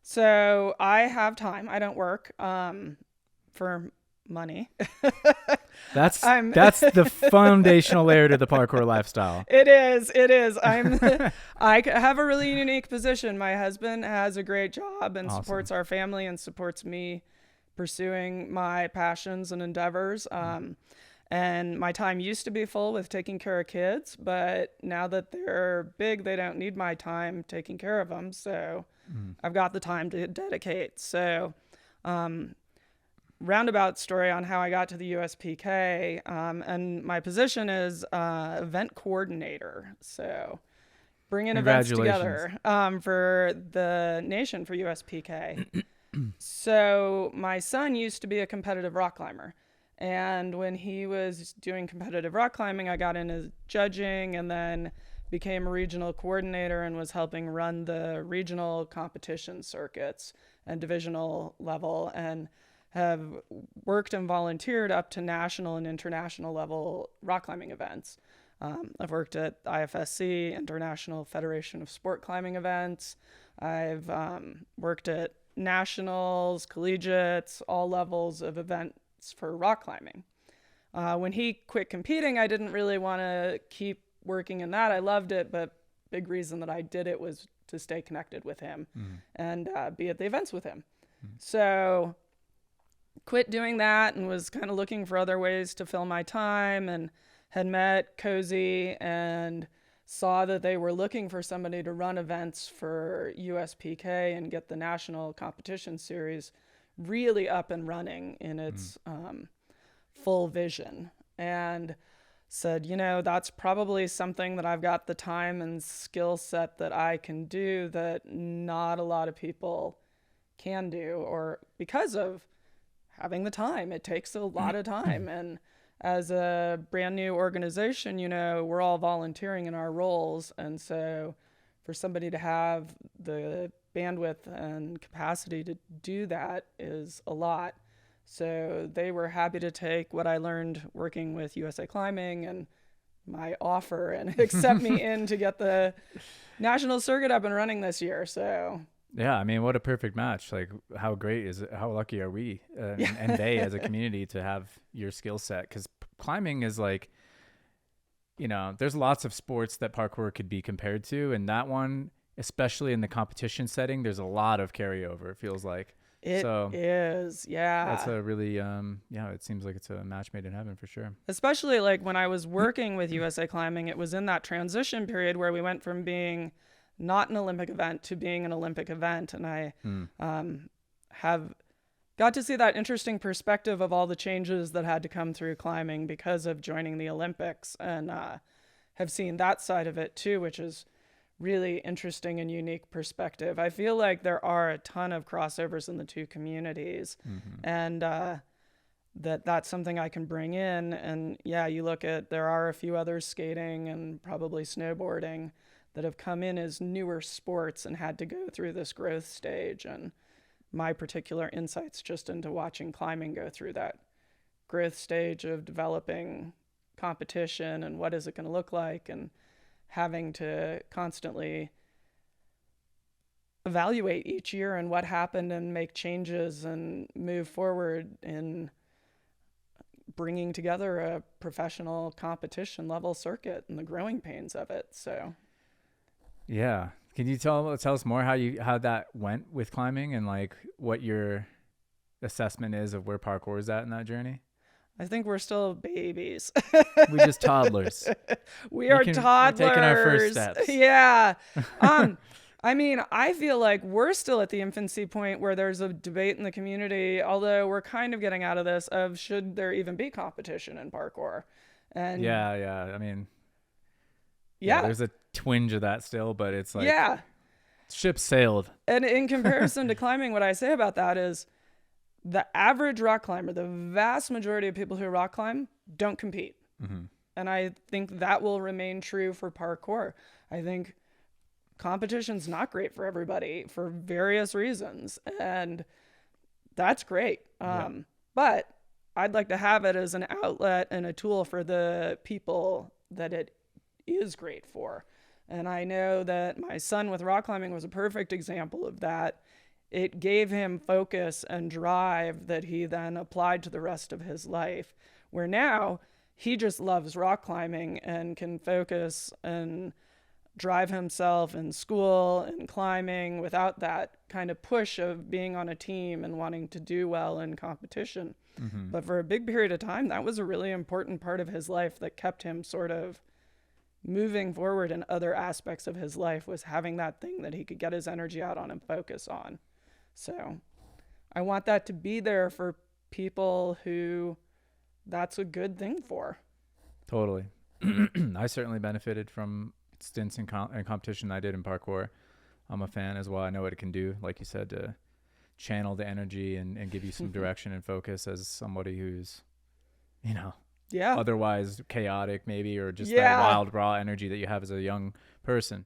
So I have time. I don't work for money. That's I'm that's the foundational layer to the parkour lifestyle. It is. It is. Have a really unique position. My husband has a great job and Awesome. supports our family and supports me pursuing my passions and endeavors. And my time used to be full with taking care of kids, but now that they're big, they don't need my time taking care of them. So Mm. I've got the time to dedicate. So, roundabout story on how I got to the USPK, and my position is event coordinator. So, bringing events Congratulations. together for the nation for USPK. So, my son used to be a competitive rock climber. And when he was doing competitive rock climbing, I got into judging and then became a regional coordinator and was helping run the regional competition circuits and divisional level, and have worked and volunteered up to national and international level rock climbing events. I've worked at IFSC, International Federation of Sport Climbing Events. I've worked at nationals, collegiates, all levels of events for rock climbing. When he quit competing, I didn't really want to keep working in that. I loved it, but big reason that I did it was to stay connected with him Mm. and be at the events with him. So quit doing that and was kind of looking for other ways to fill my time, and had met Cozy and saw that they were looking for somebody to run events for USPK and get the national competition series really up and running in its full vision. And said, that's probably something that I've got the time and skill set that I can do that not a lot of people can do, or because of having the time. It takes a lot of time. And as a brand new organization, we're all volunteering in our roles. And so for somebody to have the bandwidth and capacity to do that is a lot. So they were happy to take what I learned working with USA Climbing and my offer and accept me in to get the national circuit up and running this year. So Yeah, I mean, what a perfect match. Like, how great is it? How lucky are we and they as a community to have your skill set? Because climbing is like, there's lots of sports that parkour could be compared to. And that one, especially in the competition setting, there's a lot of carryover, it feels like. it So is, that's yeah. a really, it seems like it's a match made in heaven for sure. Especially like when I was working with USA Climbing, it was in that transition period where we went from being not an Olympic event to being an Olympic event. And I Mm. have got to see that interesting perspective of all the changes that had to come through climbing because of joining the Olympics, and have seen that side of it too, which is really interesting and unique perspective. I feel like there are a ton of crossovers in the two communities, Mm-hmm. and that's something I can bring in. And yeah, you look at, there are a few others skating and probably snowboarding that have come in as newer sports and had to go through this growth stage. And my particular insights just into watching climbing go through that growth stage of developing competition and what is it going to look like, and having to constantly evaluate each year and what happened and make changes and move forward in bringing together a professional competition level circuit and the growing pains of it. So Yeah. Can you tell us more how that went with climbing and like what your assessment is of where parkour is at in that journey? I think we're still babies. We just toddlers. We are We're taking our first toddlers. steps. Yeah. I mean, I feel like we're still at the infancy point where there's a debate in the community, although we're kind of getting out of this, of should there even be competition in parkour? And Yeah. I mean, yeah, yeah, there's a twinge of that still, but it's like yeah. ship sailed. And in comparison to climbing, what I say about that is the average rock climber, the vast majority of people who rock climb don't compete. Mm-hmm. And I think that will remain true for parkour. I think competition's not great for everybody for various reasons, and that's great. Yeah. But I'd like to have it as an outlet and a tool for the people that it is great for. And I know that my son with rock climbing was a perfect example of that. it gave him focus and drive that he then applied to the rest of his life, where now he just loves rock climbing and can focus and drive himself in school and climbing without that kind of push of being on a team and wanting to do well in competition. Mm-hmm. But for a big period of time, that was a really important part of his life that kept him sort of moving forward in other aspects of his life, was having that thing that he could get his energy out on and focus on. So I want that to be there for people who that's a good thing for. Totally. I certainly benefited from stints in competition I did in parkour. I'm a fan as well. I know what it can do, like you said, to channel the energy and give you some direction and focus as somebody who's, otherwise chaotic maybe, or just that wild, raw energy that you have as a young person.